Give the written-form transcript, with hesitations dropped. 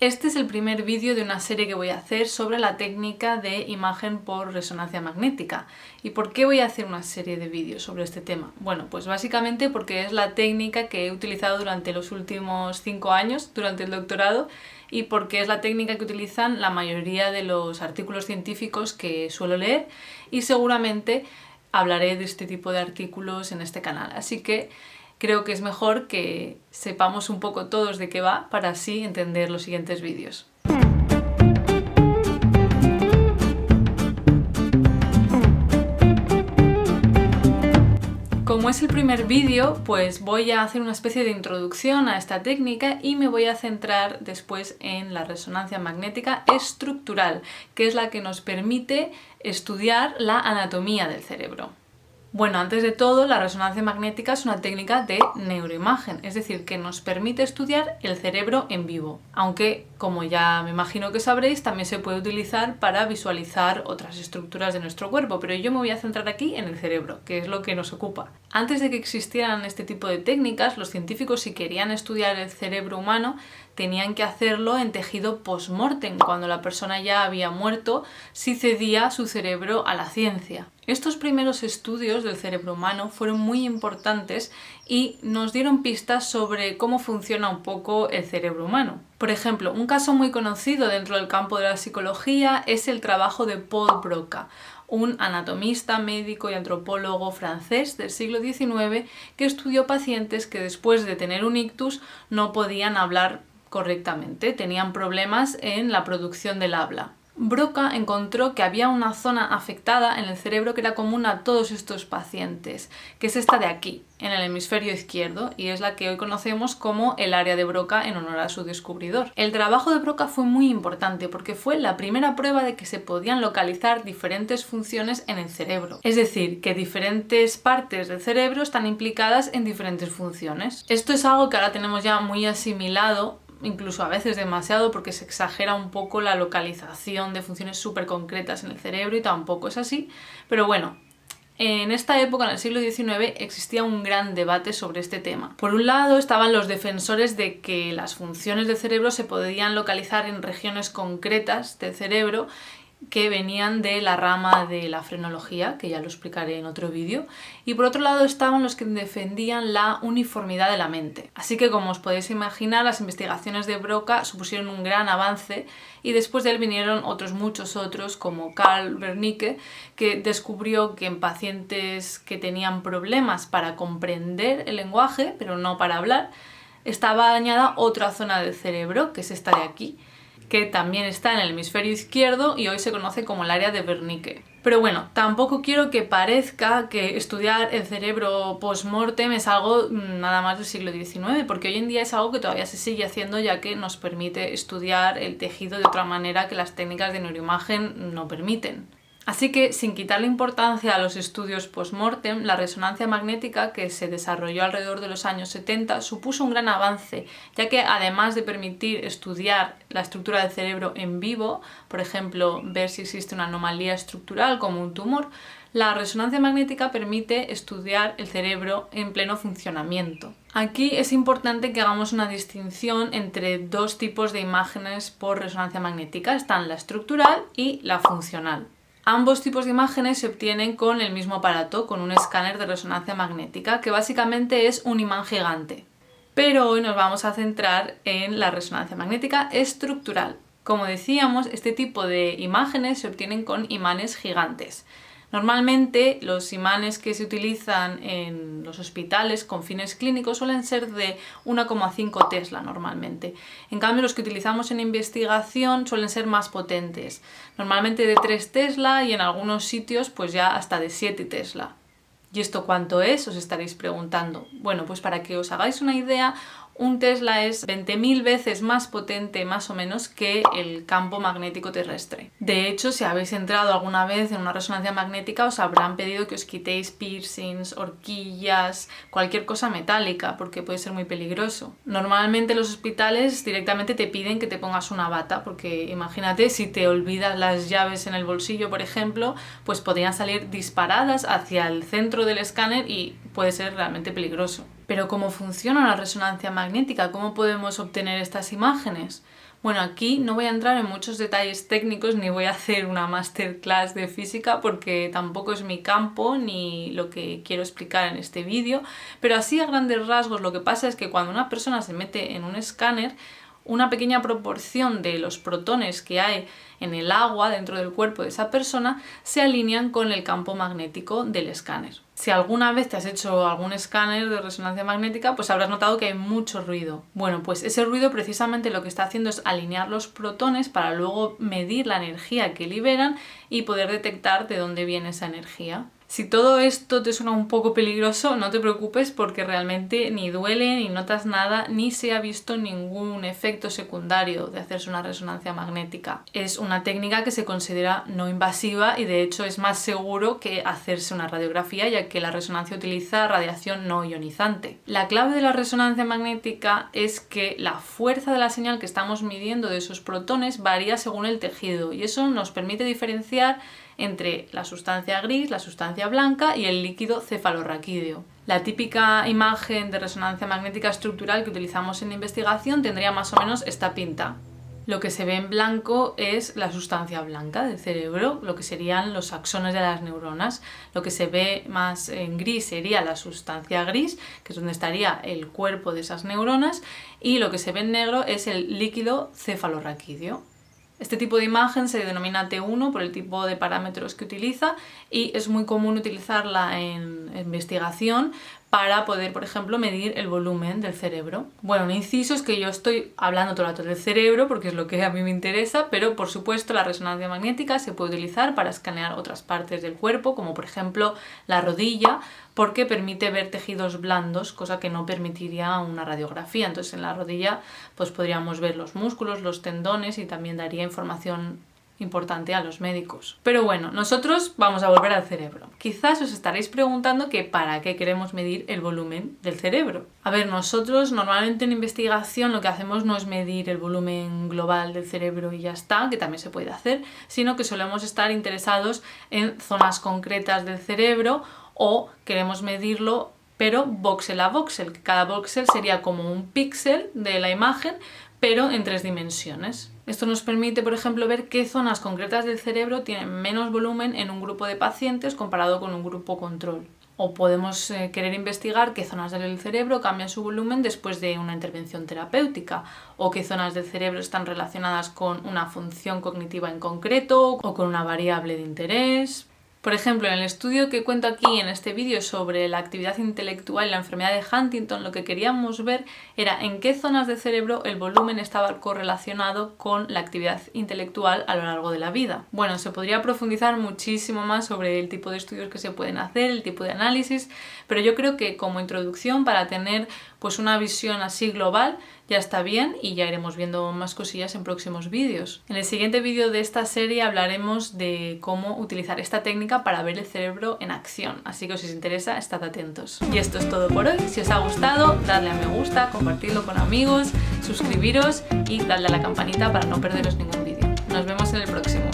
Este es el primer vídeo de una serie que voy a hacer sobre la técnica de imagen por resonancia magnética. ¿Y por qué voy a hacer una serie de vídeos sobre este tema? Bueno, pues básicamente porque es la técnica que he utilizado durante los últimos 5 años, durante el doctorado, y porque es la técnica que utilizan la mayoría de los artículos científicos que suelo leer, y seguramente hablaré de este tipo de artículos en este canal. Así que creo que es mejor que sepamos un poco todos de qué va para así entender los siguientes vídeos. Como es el primer vídeo, pues voy a hacer una especie de introducción a esta técnica y me voy a centrar después en la resonancia magnética estructural, que es la que nos permite estudiar la anatomía del cerebro. Bueno, antes de todo, la resonancia magnética es una técnica de neuroimagen, es decir, que nos permite estudiar el cerebro en vivo. Aunque, como ya me imagino que sabréis, también se puede utilizar para visualizar otras estructuras de nuestro cuerpo, pero yo me voy a centrar aquí en el cerebro, que es lo que nos ocupa. Antes de que existieran este tipo de técnicas, los científicos, si querían estudiar el cerebro humano, tenían que hacerlo en tejido post-mortem, cuando la persona ya había muerto, si cedía su cerebro a la ciencia. Estos primeros estudios del cerebro humano fueron muy importantes y nos dieron pistas sobre cómo funciona un poco el cerebro humano. Por ejemplo, un caso muy conocido dentro del campo de la psicología es el trabajo de Paul Broca, un anatomista, médico y antropólogo francés del siglo XIX que estudió pacientes que después de tener un ictus no podían hablar correctamente, tenían problemas en la producción del habla. Broca encontró que había una zona afectada en el cerebro que era común a todos estos pacientes, que es esta de aquí, en el hemisferio izquierdo, y es la que hoy conocemos como el área de Broca en honor a su descubridor. El trabajo de Broca fue muy importante porque fue la primera prueba de que se podían localizar diferentes funciones en el cerebro, es decir, que diferentes partes del cerebro están implicadas en diferentes funciones. Esto es algo que ahora tenemos ya muy asimilado, incluso a veces demasiado, porque se exagera un poco la localización de funciones súper concretas en el cerebro y tampoco es así, pero bueno, en esta época, en el siglo XIX, existía un gran debate sobre este tema. Por un lado estaban los defensores de que las funciones del cerebro se podían localizar en regiones concretas del cerebro que venían de la rama de la frenología, que ya lo explicaré en otro vídeo, y por otro lado estaban los que defendían la uniformidad de la mente. Así que, como os podéis imaginar, las investigaciones de Broca supusieron un gran avance y después de él vinieron muchos otros, como Carl Wernicke, que descubrió que en pacientes que tenían problemas para comprender el lenguaje, pero no para hablar, estaba dañada otra zona del cerebro, que es esta de aquí, que también está en el hemisferio izquierdo y hoy se conoce como el área de Wernicke. Pero bueno, tampoco quiero que parezca que estudiar el cerebro post-mortem es algo nada más del siglo XIX, porque hoy en día es algo que todavía se sigue haciendo, ya que nos permite estudiar el tejido de otra manera que las técnicas de neuroimagen no permiten. Así que, sin quitarle importancia a los estudios post-mortem, la resonancia magnética, que se desarrolló alrededor de los años 70, supuso un gran avance, ya que además de permitir estudiar la estructura del cerebro en vivo, por ejemplo, ver si existe una anomalía estructural como un tumor, la resonancia magnética permite estudiar el cerebro en pleno funcionamiento. Aquí es importante que hagamos una distinción entre dos tipos de imágenes por resonancia magnética. Están la estructural y la funcional. Ambos tipos de imágenes se obtienen con el mismo aparato, con un escáner de resonancia magnética, que básicamente es un imán gigante. Pero hoy nos vamos a centrar en la resonancia magnética estructural. Como decíamos, este tipo de imágenes se obtienen con imanes gigantes. Normalmente los imanes que se utilizan en los hospitales con fines clínicos suelen ser de 1,5 Tesla normalmente. En cambio, los que utilizamos en investigación suelen ser más potentes, normalmente de 3 Tesla y en algunos sitios pues ya hasta de 7 Tesla. ¿Y esto cuánto es? Os estaréis preguntando. Bueno, pues para que os hagáis una idea, un Tesla es 20.000 veces más potente, más o menos, que el campo magnético terrestre. De hecho, si habéis entrado alguna vez en una resonancia magnética, os habrán pedido que os quitéis piercings, horquillas, cualquier cosa metálica, porque puede ser muy peligroso. Normalmente los hospitales directamente te piden que te pongas una bata, porque imagínate, si te olvidas las llaves en el bolsillo, por ejemplo, pues podrían salir disparadas hacia el centro del escáner y puede ser realmente peligroso. Pero ¿cómo funciona la resonancia magnética? ¿Cómo podemos obtener estas imágenes? Bueno, aquí no voy a entrar en muchos detalles técnicos ni voy a hacer una masterclass de física porque tampoco es mi campo ni lo que quiero explicar en este vídeo, pero así a grandes rasgos lo que pasa es que cuando una persona se mete en un escáner, una pequeña proporción de los protones que hay en el agua dentro del cuerpo de esa persona se alinean con el campo magnético del escáner. Si alguna vez te has hecho algún escáner de resonancia magnética, pues habrás notado que hay mucho ruido. Bueno, pues ese ruido precisamente lo que está haciendo es alinear los protones para luego medir la energía que liberan y poder detectar de dónde viene esa energía. Si todo esto te suena un poco peligroso, no te preocupes porque realmente ni duele, ni notas nada, ni se ha visto ningún efecto secundario de hacerse una resonancia magnética. Es una técnica que se considera no invasiva y de hecho es más seguro que hacerse una radiografía, ya que la resonancia utiliza radiación no ionizante. La clave de la resonancia magnética es que la fuerza de la señal que estamos midiendo de esos protones varía según el tejido y eso nos permite diferenciar entre la sustancia gris, la sustancia blanca y el líquido cefalorraquídeo. La típica imagen de resonancia magnética estructural que utilizamos en investigación tendría más o menos esta pinta. Lo que se ve en blanco es la sustancia blanca del cerebro, lo que serían los axones de las neuronas. Lo que se ve más en gris sería la sustancia gris, que es donde estaría el cuerpo de esas neuronas, y lo que se ve en negro es el líquido cefalorraquídeo. Este tipo de imagen se denomina T1 por el tipo de parámetros que utiliza y es muy común utilizarla en investigación para poder, por ejemplo, medir el volumen del cerebro. Bueno, un inciso es que yo estoy hablando todo el rato del cerebro porque es lo que a mí me interesa, pero por supuesto la resonancia magnética se puede utilizar para escanear otras partes del cuerpo, como por ejemplo la rodilla, porque permite ver tejidos blandos, cosa que no permitiría una radiografía. Entonces en la rodilla pues podríamos ver los músculos, los tendones y también daría información importante a los médicos. Pero bueno, nosotros vamos a volver al cerebro. Quizás os estaréis preguntando que para qué queremos medir el volumen del cerebro. A ver, nosotros normalmente en investigación lo que hacemos no es medir el volumen global del cerebro y ya está, que también se puede hacer, sino que solemos estar interesados en zonas concretas del cerebro o queremos medirlo pero voxel a voxel, que cada voxel sería como un píxel de la imagen, pero en 3 dimensiones. Esto nos permite, por ejemplo, ver qué zonas concretas del cerebro tienen menos volumen en un grupo de pacientes comparado con un grupo control. O podemos querer investigar qué zonas del cerebro cambian su volumen después de una intervención terapéutica, o qué zonas del cerebro están relacionadas con una función cognitiva en concreto o con una variable de interés. Por ejemplo, en el estudio que cuento aquí en este vídeo sobre la actividad intelectual y la enfermedad de Huntington, lo que queríamos ver era en qué zonas del cerebro el volumen estaba correlacionado con la actividad intelectual a lo largo de la vida. Bueno, se podría profundizar muchísimo más sobre el tipo de estudios que se pueden hacer, el tipo de análisis, pero yo creo que como introducción para tener pues una visión así global ya está bien y ya iremos viendo más cosillas en próximos vídeos. En el siguiente vídeo de esta serie hablaremos de cómo utilizar esta técnica para ver el cerebro en acción, así que si os interesa, estad atentos. Y esto es todo por hoy. Si os ha gustado, dadle a me gusta, compartidlo con amigos, suscribiros y dadle a la campanita para no perderos ningún vídeo. Nos vemos en el próximo.